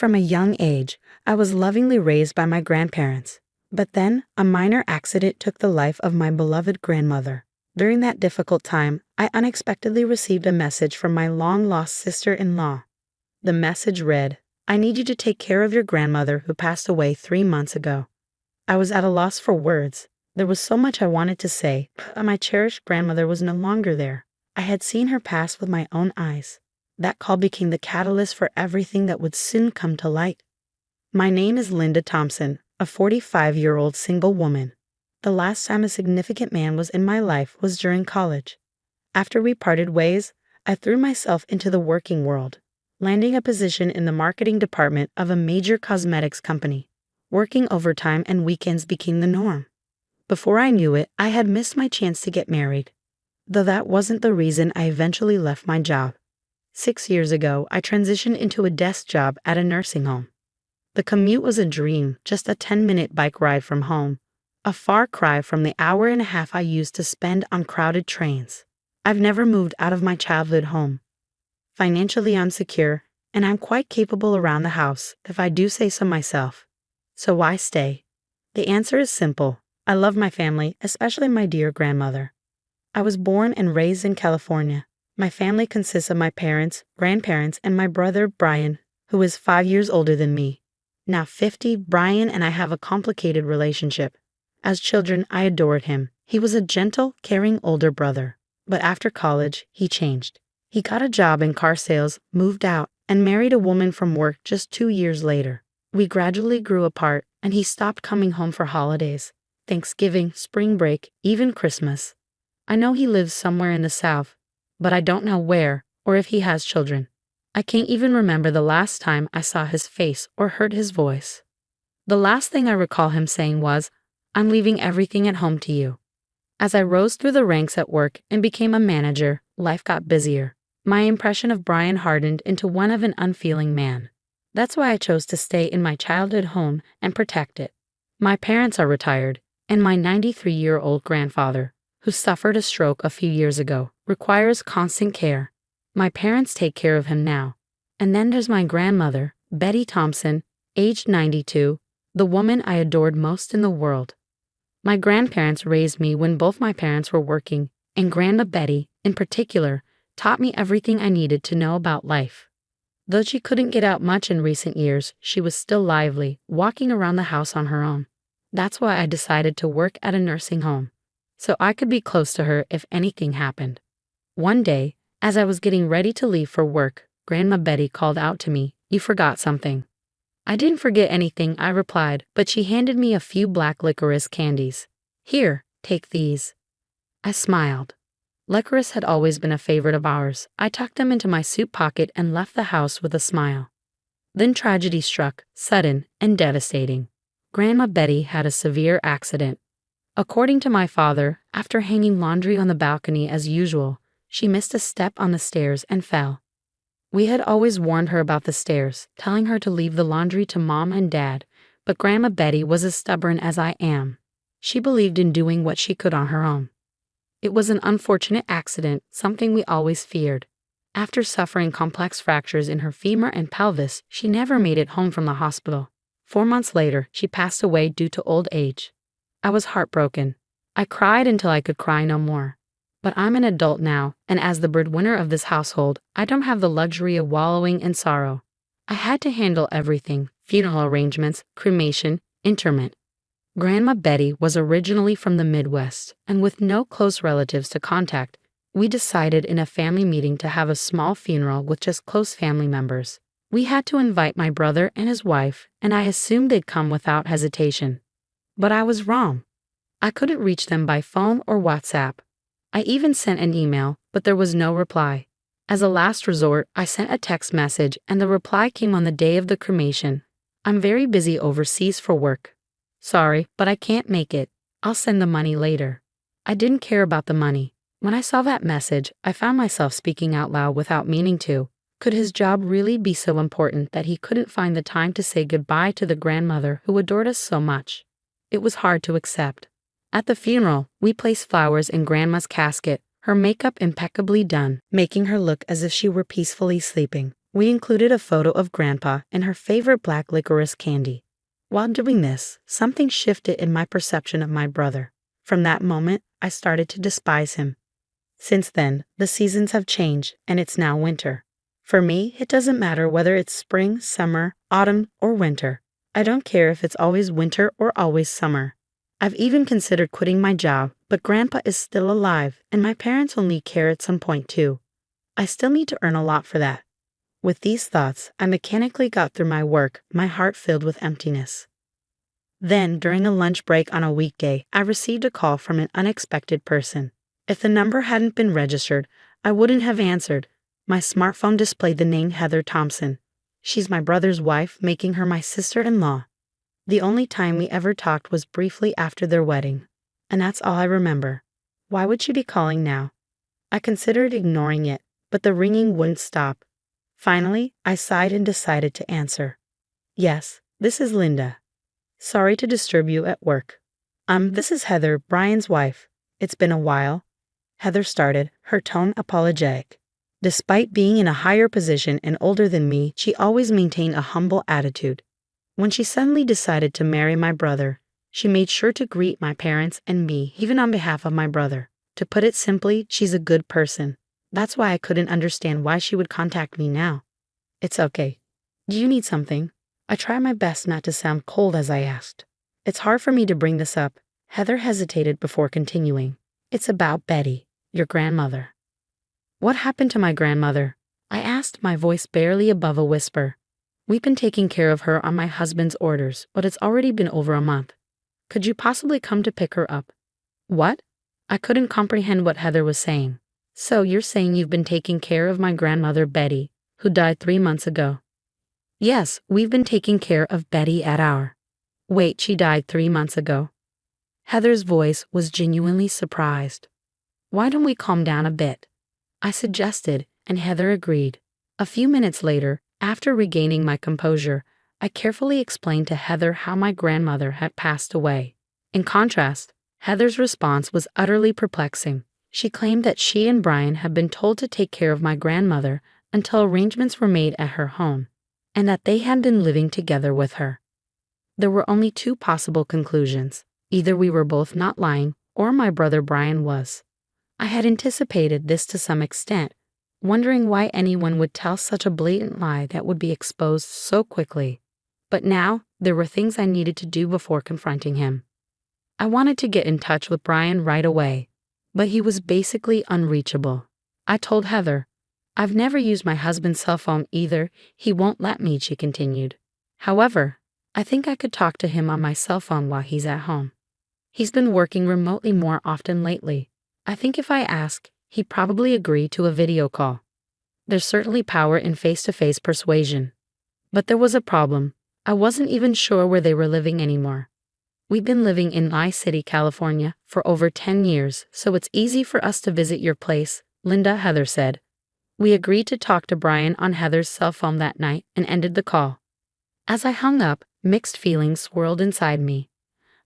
From a young age, I was lovingly raised by my grandparents. But then, a minor accident took the life of my beloved grandmother. During that difficult time, I unexpectedly received a message from my long-lost sister-in-law. The message read, "I need you to take care of your grandmother who passed away 3 months ago." I was at a loss for words. There was so much I wanted to say, but my cherished grandmother was no longer there. I had seen her pass with my own eyes. That call became the catalyst for everything that would soon come to light. My name is Linda Thompson, a 45-year-old single woman. The last time a significant man was in my life was during college. After we parted ways, I threw myself into the working world, landing a position in the marketing department of a major cosmetics company. Working overtime and weekends became the norm. Before I knew it, I had missed my chance to get married. Though that wasn't the reason I eventually left my job. 6 years ago, I transitioned into a desk job at a nursing home. The commute was a dream, just a 10-minute bike ride from home, a far cry from the hour and a half I used to spend on crowded trains. I've never moved out of my childhood home. Financially unsecure, and I'm quite capable around the house, if I do say so myself. So why stay? The answer is simple. I love my family, especially my dear grandmother. I was born and raised in California. My family consists of my parents, grandparents, and my brother, Brian, who is 5 years older than me. Now 50, Brian and I have a complicated relationship. As children, I adored him. He was a gentle, caring older brother. But after college, he changed. He got a job in car sales, moved out, and married a woman from work just 2 years later. We gradually grew apart, and he stopped coming home for holidays. Thanksgiving, spring break, even Christmas. I know he lives somewhere in the South, but I don't know where or if he has children. I can't even remember the last time I saw his face or heard his voice. The last thing I recall him saying was, "I'm leaving everything at home to you." As I rose through the ranks at work and became a manager, life got busier. My impression of Brian hardened into one of an unfeeling man. That's why I chose to stay in my childhood home and protect it. My parents are retired, and my 93-year-old grandfather, who suffered a stroke a few years ago, requires constant care. My parents take care of him now. And then there's my grandmother, Betty Thompson, aged 92, the woman I adored most in the world. My grandparents raised me when both my parents were working, and Grandma Betty, in particular, taught me everything I needed to know about life. Though she couldn't get out much in recent years, she was still lively, walking around the house on her own. That's why I decided to work at a nursing home, so I could be close to her if anything happened. One day, as I was getting ready to leave for work, Grandma Betty called out to me, "You forgot something." I didn't forget anything, I replied, but she handed me a few black licorice candies. "Here, take these." I smiled. Licorice had always been a favorite of ours. I tucked them into my suit pocket and left the house with a smile. Then tragedy struck, sudden and devastating. Grandma Betty had a severe accident. According to my father, after hanging laundry on the balcony as usual, she missed a step on the stairs and fell. We had always warned her about the stairs, telling her to leave the laundry to Mom and Dad, but Grandma Betty was as stubborn as I am. She believed in doing what she could on her own. It was an unfortunate accident, something we always feared. After suffering complex fractures in her femur and pelvis, she never made it home from the hospital. 4 months later, she passed away due to old age. I was heartbroken. I cried until I could cry no more. But I'm an adult now, and as the breadwinner of this household, I don't have the luxury of wallowing in sorrow. I had to handle everything: funeral arrangements, cremation, interment. Grandma Betty was originally from the Midwest, and with no close relatives to contact, we decided in a family meeting to have a small funeral with just close family members. We had to invite my brother and his wife, and I assumed they'd come without hesitation. But I was wrong. I couldn't reach them by phone or WhatsApp. I even sent an email, but there was no reply. As a last resort, I sent a text message, and the reply came on the day of the cremation. "I'm very busy overseas for work. Sorry, but I can't make it. I'll send the money later." I didn't care about the money. When I saw that message, I found myself speaking out loud without meaning to. Could his job really be so important that he couldn't find the time to say goodbye to the grandmother who adored us so much? It was hard to accept. At the funeral, we placed flowers in Grandma's casket, her makeup impeccably done, making her look as if she were peacefully sleeping. We included a photo of Grandpa and her favorite black licorice candy. While doing this, something shifted in my perception of my brother. From that moment, I started to despise him. Since then, the seasons have changed and it's now winter. For me, it doesn't matter whether it's spring, summer, autumn, or winter. I don't care if it's always winter or always summer. I've even considered quitting my job, but Grandpa is still alive and my parents will need care at some point too. I still need to earn a lot for that. With these thoughts, I mechanically got through my work, my heart filled with emptiness. Then, during a lunch break on a weekday, I received a call from an unexpected person. If the number hadn't been registered, I wouldn't have answered. My smartphone displayed the name Heather Thompson. She's my brother's wife, making her my sister-in-law. The only time we ever talked was briefly after their wedding. And that's all I remember. Why would she be calling now? I considered ignoring it, but the ringing wouldn't stop. Finally, I sighed and decided to answer. Yes, this is Linda. Sorry to disturb you at work. This is Heather, Brian's wife. It's been a while. Heather started, her tone apologetic. Despite being in a higher position and older than me, she always maintained a humble attitude. When she suddenly decided to marry my brother, she made sure to greet my parents and me, even on behalf of my brother. To put it simply, she's a good person. That's why I couldn't understand why she would contact me now. It's okay. Do you need something? I tried my best not to sound cold as I asked. It's hard for me to bring this up. Heather hesitated before continuing. It's about Betty, your grandmother. What happened to my grandmother? I asked, my voice barely above a whisper. We've been taking care of her on my husband's orders, but it's already been over a month. Could you possibly come to pick her up? What? I couldn't comprehend what Heather was saying. So you're saying you've been taking care of my grandmother Betty, who died 3 months ago? Yes, we've been taking care of Betty at our... Wait, she died 3 months ago? Heather's voice was genuinely surprised. Why don't we calm down a bit? I suggested, and Heather agreed. A few minutes later, after regaining my composure, I carefully explained to Heather how my grandmother had passed away. In contrast, Heather's response was utterly perplexing. She claimed that she and Brian had been told to take care of my grandmother until arrangements were made at her home, and that they had been living together with her. There were only 2 possible conclusions. Either we were both not lying, or my brother Brian was. I had anticipated this to some extent, wondering why anyone would tell such a blatant lie that would be exposed so quickly. But now, there were things I needed to do before confronting him. I wanted to get in touch with Brian right away, but he was basically unreachable. I told Heather, I've never used my husband's cell phone either. He won't let me, she continued. However, I think I could talk to him on my cell phone while he's at home. He's been working remotely more often lately. I think if I ask, he'd probably agree to a video call. There's certainly power in face-to-face persuasion. But there was a problem. I wasn't even sure where they were living anymore. We've been living in Nye City, California, for over 10 years, so it's easy for us to visit your place, Linda, Heather said. We agreed to talk to Brian on Heather's cell phone that night and ended the call. As I hung up, mixed feelings swirled inside me.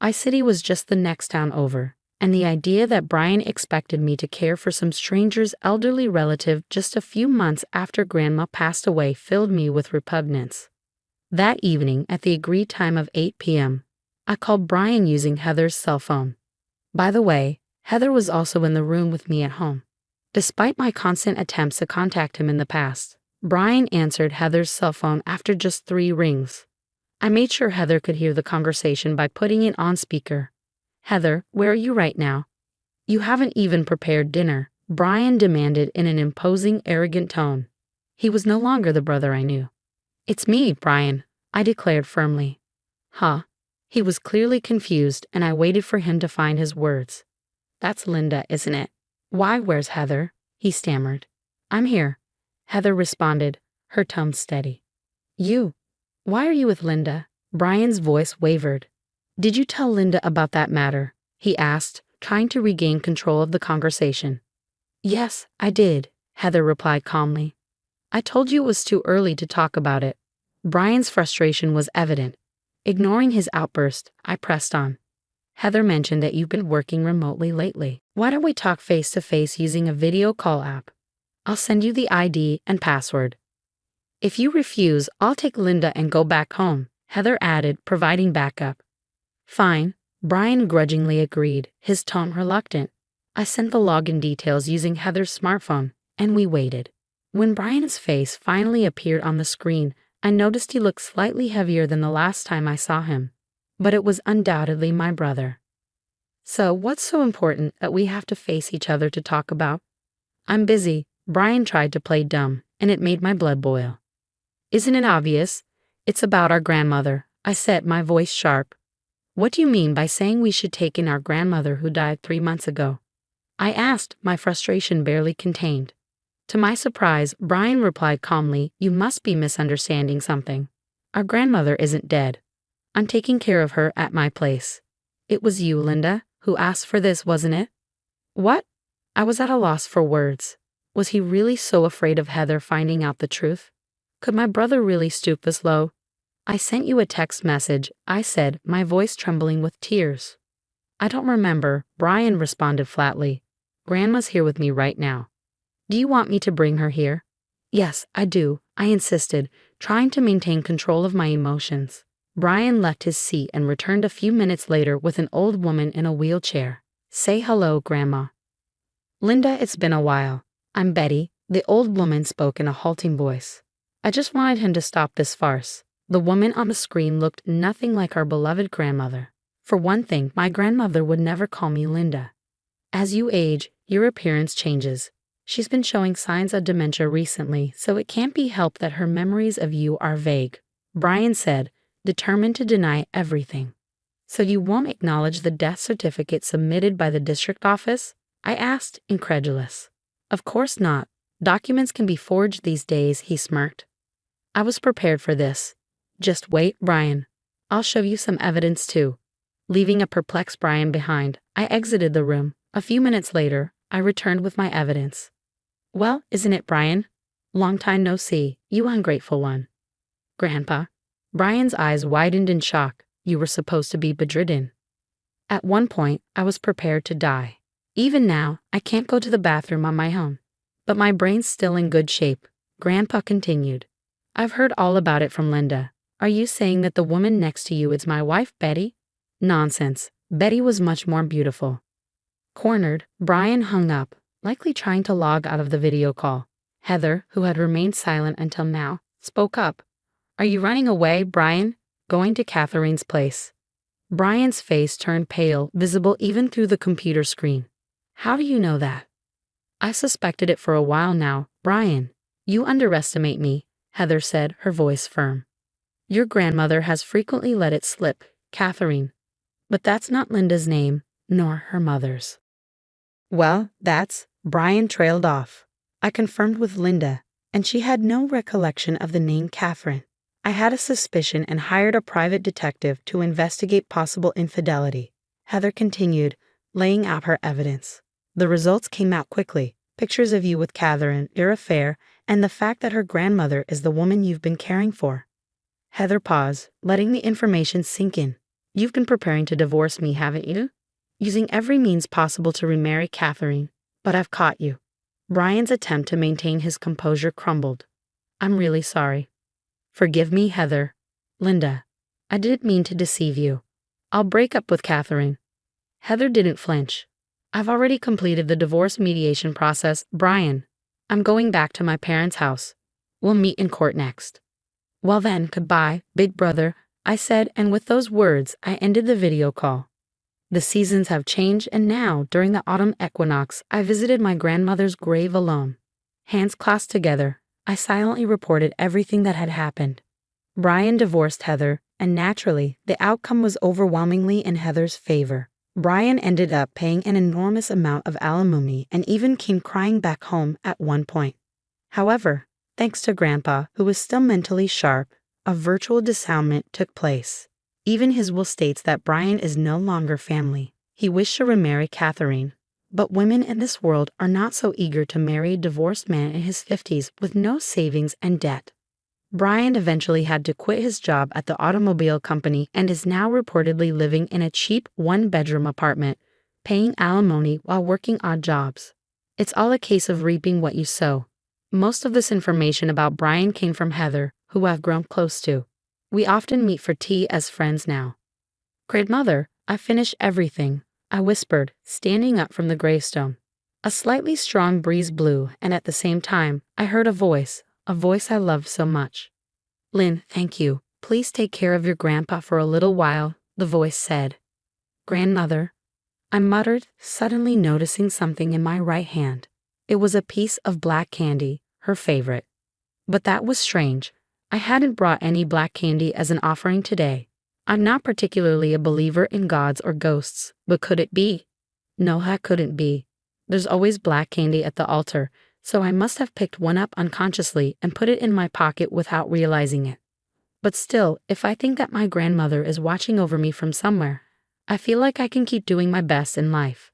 Nye City was just the next town over, and the idea that Brian expected me to care for some stranger's elderly relative just a few months after Grandma passed away filled me with repugnance. That evening, at the agreed time of 8 p.m., I called Brian using Heather's cell phone. By the way, Heather was also in the room with me at home. Despite my constant attempts to contact him in the past, Brian answered Heather's cell phone after just 3 rings. I made sure Heather could hear the conversation by putting it on speaker. Heather, where are you right now? You haven't even prepared dinner, Brian demanded in an imposing, arrogant tone. He was no longer the brother I knew. It's me, Brian, I declared firmly. Huh? He was clearly confused, and I waited for him to find his words. That's Linda, isn't it? Why, where's Heather? He stammered. I'm here, Heather responded, her tone steady. You? Why are you with Linda? Brian's voice wavered. Did you tell Linda about that matter? He asked, trying to regain control of the conversation. Yes, I did, Heather replied calmly. I told you it was too early to talk about it. Brian's frustration was evident. Ignoring his outburst, I pressed on. Heather mentioned that you've been working remotely lately. Why don't we talk face-to-face using a video call app? I'll send you the ID and password. If you refuse, I'll take Linda and go back home, Heather added, providing backup. Fine, Brian grudgingly agreed, his tone reluctant. I sent the login details using Heather's smartphone, and we waited. When Brian's face finally appeared on the screen, I noticed he looked slightly heavier than the last time I saw him. But it was undoubtedly my brother. So, what's so important that we have to face each other to talk about? I'm busy. Brian tried to play dumb, and it made my blood boil. Isn't it obvious? It's about our grandmother, I said, my voice sharp. What do you mean by saying we should take in our grandmother who died 3 months ago? I asked, my frustration barely contained. To my surprise, Brian replied calmly, you must be misunderstanding something. Our grandmother isn't dead. I'm taking care of her at my place. It was you, Linda, who asked for this, wasn't it? What? I was at a loss for words. Was he really so afraid of Heather finding out the truth? Could my brother really stoop this low? I sent you a text message, I said, my voice trembling with tears. I don't remember, Brian responded flatly. Grandma's here with me right now. Do you want me to bring her here? Yes, I do, I insisted, trying to maintain control of my emotions. Brian left his seat and returned a few minutes later with an old woman in a wheelchair. Say hello, Grandma. Linda, it's been a while. I'm Betty, the old woman spoke in a halting voice. I just wanted him to stop this farce. The woman on the screen looked nothing like our beloved grandmother. For one thing, my grandmother would never call me Linda. As you age, your appearance changes. She's been showing signs of dementia recently, so it can't be helped that her memories of you are vague, Brian said, determined to deny everything. So you won't acknowledge the death certificate submitted by the district office? I asked, incredulous. Of course not. Documents can be forged these days, he smirked. I was prepared for this. Just wait, Brian. I'll show you some evidence too. Leaving a perplexed Brian behind, I exited the room. A few minutes later, I returned with my evidence. Well, isn't it, Brian? Long time no see, you ungrateful one. Grandpa. Brian's eyes widened in shock. You were supposed to be bedridden. At one point, I was prepared to die. Even now, I can't go to the bathroom on my own. But my brain's still in good shape, Grandpa continued. I've heard all about it from Linda. Are you saying that the woman next to you is my wife, Betty? Nonsense. Betty was much more beautiful. Cornered, Brian hung up, likely trying to log out of the video call. Heather, who had remained silent until now, spoke up. Are you running away, Brian? Going to Catherine's place. Brian's face turned pale, visible even through the computer screen. How do you know that? I suspected it for a while now, Brian. You underestimate me, Heather said, her voice firm. Your grandmother has frequently let it slip, Catherine. But that's not Linda's name, nor her mother's. Well, Brian trailed off. I confirmed with Linda, and she had no recollection of the name Catherine. I had a suspicion and hired a private detective to investigate possible infidelity. Heather continued, laying out her evidence. The results came out quickly. Pictures of you with Catherine, your affair, and the fact that her grandmother is the woman you've been caring for. Heather paused, letting the information sink in. You've been preparing to divorce me, haven't you? Using every means possible to remarry Catherine. But I've caught you. Brian's attempt to maintain his composure crumbled. I'm really sorry. Forgive me, Heather. Linda, I didn't mean to deceive you. I'll break up with Catherine. Heather didn't flinch. I've already completed the divorce mediation process, Brian. I'm going back to my parents' house. We'll meet in court next. Well then, goodbye, big brother, I said, and with those words, I ended the video call. The seasons have changed, and now, during the autumn equinox, I visited my grandmother's grave alone. Hands clasped together, I silently reported everything that had happened. Brian divorced Heather, and naturally, the outcome was overwhelmingly in Heather's favor. Brian ended up paying an enormous amount of alimony and even came crying back home at one point. However, thanks to Grandpa, who was still mentally sharp, a virtual dissoundment took place. Even his will states that Brian is no longer family. He wished to remarry Catherine. But women in this world are not so eager to marry a divorced man in his 50s with no savings and debt. Brian eventually had to quit his job at the automobile company and is now reportedly living in a cheap one-bedroom apartment, paying alimony while working odd jobs. It's all a case of reaping what you sow. Most of this information about Brian came from Heather, who I've grown close to. We often meet for tea as friends now. Grandmother, I finished everything, I whispered, standing up from the gravestone. A slightly strong breeze blew, and at the same time, I heard a voice I loved so much. Lynn, thank you. Please take care of your grandpa for a little while, the voice said. Grandmother, I muttered, suddenly noticing something in my right hand. It was a piece of black candy, her favorite. But that was strange. I hadn't brought any black candy as an offering today. I'm not particularly a believer in gods or ghosts, but could it be? No, that couldn't be. There's always black candy at the altar, so I must have picked one up unconsciously and put it in my pocket without realizing it. But still, if I think that my grandmother is watching over me from somewhere, I feel like I can keep doing my best in life.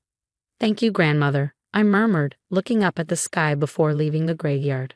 Thank you, grandmother, I murmured, looking up at the sky before leaving the graveyard.